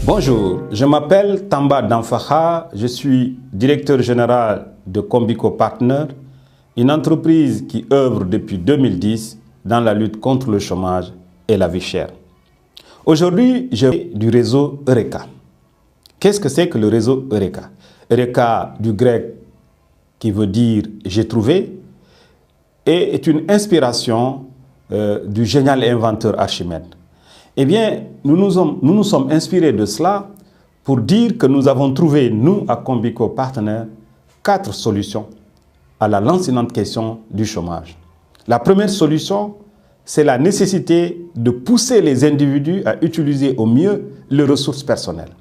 Bonjour, je m'appelle Tamba Danfakha, je suis directeur général de Combico Partners, une entreprise qui œuvre depuis 2010 dans la lutte contre le chômage et la vie chère. Aujourd'hui, je vais du réseau Eureka. Qu'est-ce que c'est que le réseau Eureka? Eureka, du grec qui veut dire « j'ai trouvé », et est une inspiration du génial inventeur Archimède. Eh bien, nous nous sommes inspirés de cela pour dire que nous avons trouvé, nous, à Combico Partners, 4 solutions à la lancinante question du chômage. La première solution, c'est la nécessité de pousser les individus à utiliser au mieux leurs ressources personnelles.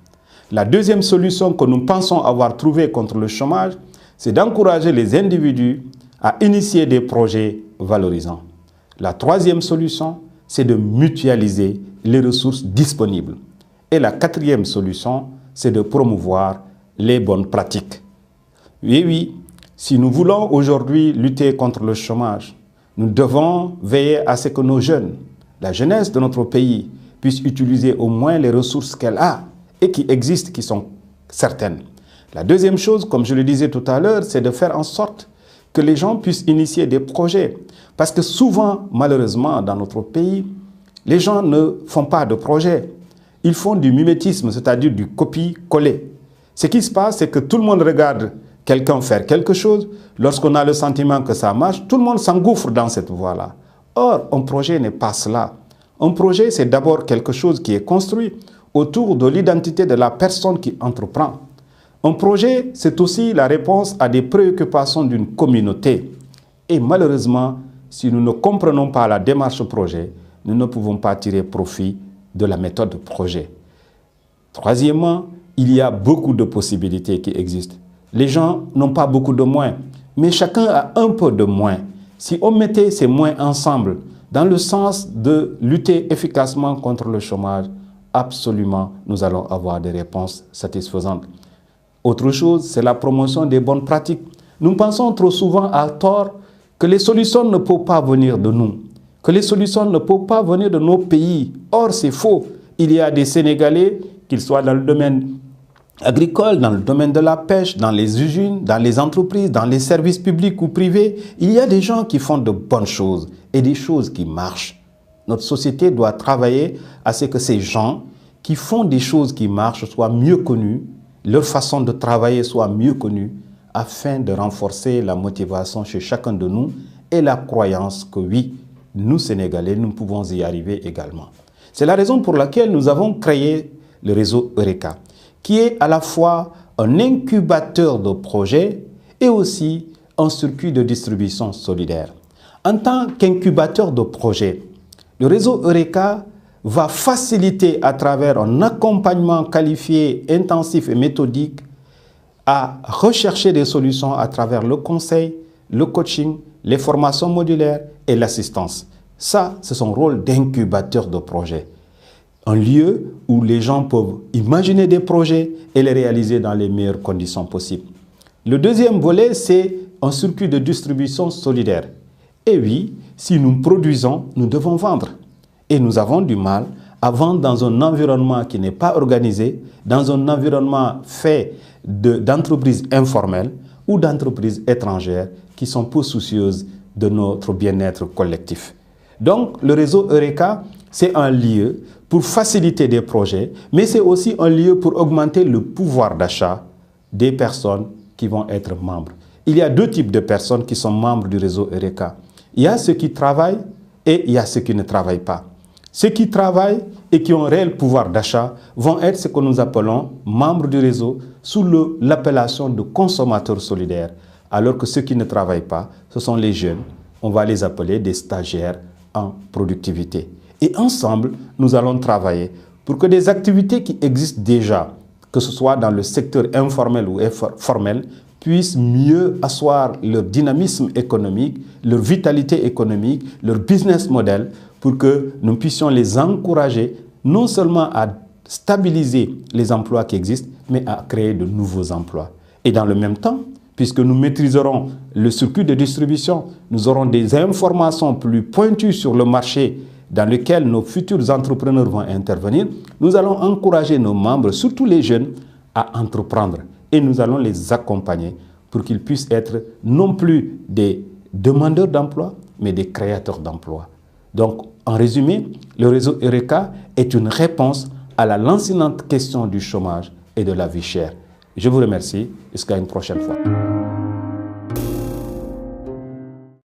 La deuxième solution que nous pensons avoir trouvée contre le chômage, c'est d'encourager les individus à initier des projets valorisants. La troisième solution, c'est de mutualiser les ressources disponibles. Et la quatrième solution, c'est de promouvoir les bonnes pratiques. Oui, si nous voulons aujourd'hui lutter contre le chômage, nous devons veiller à ce que nos jeunes, la jeunesse de notre pays, puissent utiliser au moins les ressources qu'elle a et qui existent, qui sont certaines. La deuxième chose, comme je le disais tout à l'heure, c'est de faire en sorte que les gens puissent initier des projets. Parce que souvent, malheureusement, dans notre pays, les gens ne font pas de projets. Ils font du mimétisme, c'est-à-dire du copier-coller. Ce qui se passe, c'est que tout le monde regarde quelqu'un faire quelque chose. Lorsqu'on a le sentiment que ça marche, tout le monde s'engouffre dans cette voie-là. Or, un projet n'est pas cela. Un projet, c'est d'abord quelque chose qui est construit autour de l'identité de la personne qui entreprend. Un projet, c'est aussi la réponse à des préoccupations d'une communauté. Et malheureusement, si nous ne comprenons pas la démarche projet, nous ne pouvons pas tirer profit de la méthode projet. Troisièmement, il y a beaucoup de possibilités qui existent. Les gens n'ont pas beaucoup de moyens, mais chacun a un peu de moyens. Si on mettait ces moyens ensemble dans le sens de lutter efficacement contre le chômage, absolument, nous allons avoir des réponses satisfaisantes. Autre chose, c'est la promotion des bonnes pratiques. Nous pensons trop souvent à tort que les solutions ne peuvent pas venir de nous, que les solutions ne peuvent pas venir de nos pays. Or, c'est faux. Il y a des Sénégalais, qu'ils soient dans le domaine agricole, dans le domaine de la pêche, dans les usines, dans les entreprises, dans les services publics ou privés. Il y a des gens qui font de bonnes choses et des choses qui marchent. Notre société doit travailler à ce que ces gens qui font des choses qui marchent soient mieux connus, leur façon de travailler soit mieux connue, afin de renforcer la motivation chez chacun de nous et la croyance que oui, nous Sénégalais, nous pouvons y arriver également. C'est la raison pour laquelle nous avons créé le réseau Eureka, qui est à la fois un incubateur de projets et aussi un circuit de distribution solidaire. En tant qu'incubateur de projets, le réseau Eureka va faciliter à travers un accompagnement qualifié, intensif et méthodique à rechercher des solutions à travers le conseil, le coaching, les formations modulaires et l'assistance. Ça, c'est son rôle d'incubateur de projet. Un lieu où les gens peuvent imaginer des projets et les réaliser dans les meilleures conditions possibles. Le deuxième volet, c'est un circuit de distribution solidaire. Et oui, si nous produisons, nous devons vendre. Et nous avons du mal à vendre dans un environnement qui n'est pas organisé, dans un environnement fait d'entreprises informelles ou d'entreprises étrangères qui sont peu soucieuses de notre bien-être collectif. Donc, le réseau Eureka, c'est un lieu pour faciliter des projets, mais c'est aussi un lieu pour augmenter le pouvoir d'achat des personnes qui vont être membres. Il y a 2 types de personnes qui sont membres du réseau Eureka. Il y a ceux qui travaillent et il y a ceux qui ne travaillent pas. Ceux qui travaillent et qui ont un réel pouvoir d'achat vont être ce que nous appelons membres du réseau sous l'appellation de consommateurs solidaires, alors que ceux qui ne travaillent pas, ce sont les jeunes. On va les appeler des stagiaires en productivité. Et ensemble, nous allons travailler pour que des activités qui existent déjà, que ce soit dans le secteur informel ou formel, puissent mieux asseoir leur dynamisme économique, leur vitalité économique, leur business model, pour que nous puissions les encourager non seulement à stabiliser les emplois qui existent, mais à créer de nouveaux emplois. Et dans le même temps, puisque nous maîtriserons le circuit de distribution, nous aurons des informations plus pointues sur le marché dans lequel nos futurs entrepreneurs vont intervenir, nous allons encourager nos membres, surtout les jeunes, à entreprendre. Et nous allons les accompagner pour qu'ils puissent être non plus des demandeurs d'emploi, mais des créateurs d'emplois. Donc, en résumé, le réseau Eureka est une réponse à la lancinante question du chômage et de la vie chère. Je vous remercie. Jusqu'à une prochaine fois.